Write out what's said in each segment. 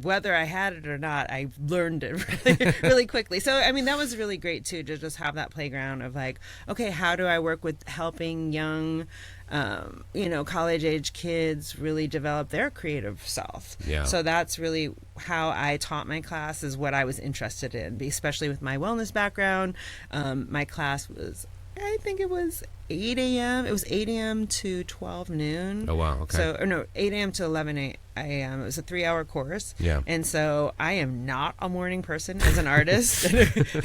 whether I had it or not, I learned it really, really quickly. So, I mean, that was really great too, to just have that playground of like, okay, how do I work with helping young, college age kids really develop their creative self. Yeah. So that's really how I taught my class, is what I was interested in, especially with my wellness background. My class was, I think it was 8 a.m. It was 8 a.m. to 12 noon. Oh, wow. Okay. So, or no, 8 a.m. to 11 a.m. It was a 3-hour course. Yeah. And so I am not a morning person as an artist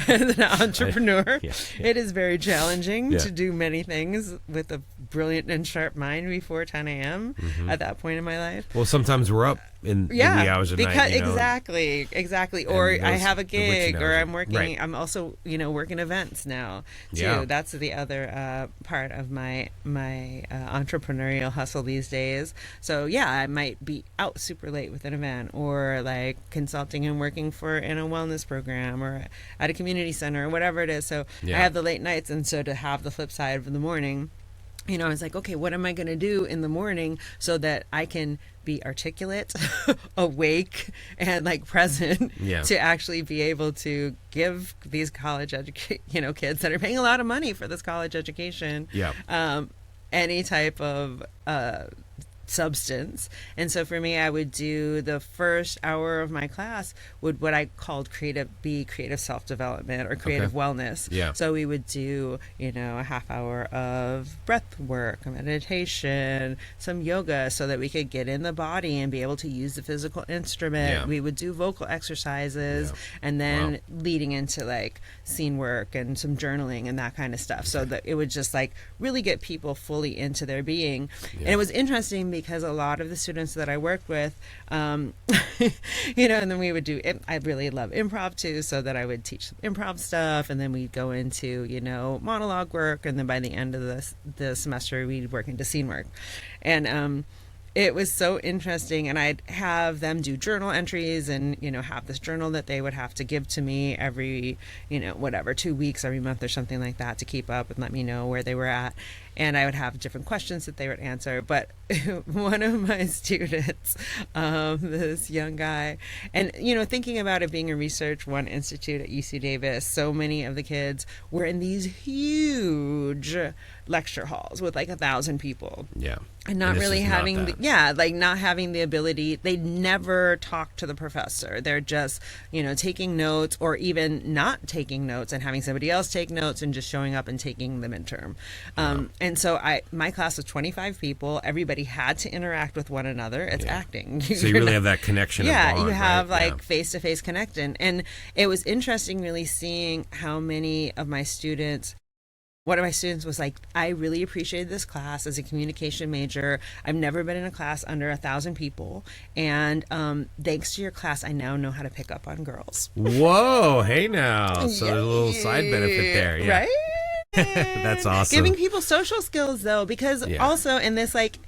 and an entrepreneur. Yeah. It is very challenging Yeah. to do many things with a brilliant and sharp mind before 10 a.m. At that point in my life. Well, sometimes we're up in the wee hours of night. Exactly. Or I have a gig, or I'm working. Right. I'm also, working events now too. Yeah. That's the other part of my entrepreneurial hustle these days. So yeah, I might be out super late with an event, or like consulting and working in a wellness program, or at a community center, or whatever it is. So Yeah. I have the late nights, and so to have the flip side of the morning, I was like, okay, what am I going to do in the morning so that I can be articulate, awake, and like present Yeah. to actually be able to give these college kids that are paying a lot of money for this college education, Yeah. any type of substance. And so for me, I would do the first hour of my class would what I called creative self-development or creative wellness. Yeah. So we would do, a half hour of breath work, meditation, some yoga, so that we could get in the body and be able to use the physical instrument. Yeah. We would do vocal exercises, Yeah. and then Wow. leading into like scene work and some journaling and that kind of stuff. So that it would just like really get people fully into their being. Yeah. And it was interesting because a lot of the students that I worked with, and then we would do, I really love improv too, so that I would teach improv stuff, and then we'd go into, monologue work, and then by the end of the semester, we'd work into scene work. And it was so interesting, and I'd have them do journal entries and, have this journal that they would have to give to me every, 2 weeks, every month or something like that, to keep up and let me know where they were at. And I would have different questions that they would answer. But one of my students, this young guy, and, thinking about it being a Research One Institute at UC Davis, so many of the kids were in these huge lecture halls with like 1,000 people. Yeah. And not really having, not not having the ability. They never talk to the professor. They're just, taking notes, or even not taking notes and having somebody else take notes and just showing up and taking the midterm. And so my class was 25 people. Everybody had to interact with one another. It's acting. So you really have that connection. Yeah, and bond, you have right? like face-to-face connection. And it was interesting really seeing how many of my students, one of my students was like, I really appreciated this class as a communication major. I've never been in a class under 1,000 people. And thanks to your class, I now know how to pick up on girls. Whoa, hey now. So there's a little side benefit there. Yeah. Right? That's awesome. Giving people social skills, though, because also in this age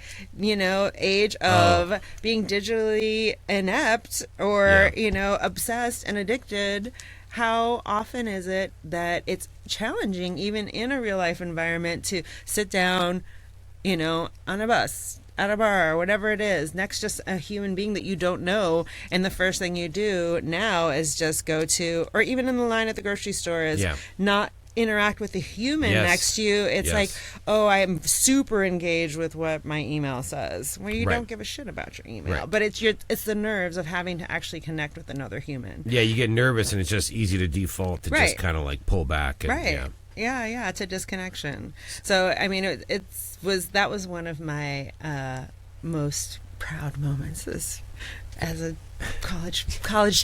of being digitally inept or obsessed and addicted, how often is it that it's challenging, even in a real life environment, to sit down, on a bus, at a bar, or whatever it is, next to a human being that you don't know, and the first thing you do now is just go to, or even in the line at the grocery store, is not interact with the human next to you. It's like, oh, I'm super engaged with what my email says. Well, you don't give a shit about your email, but it's the nerves of having to actually connect with another human. Yeah, you get nervous, and it's just easy to default to just kind of like pull back. And, to disconnection. So I mean, that was one of my most proud moments as a college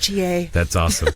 TA. That's awesome.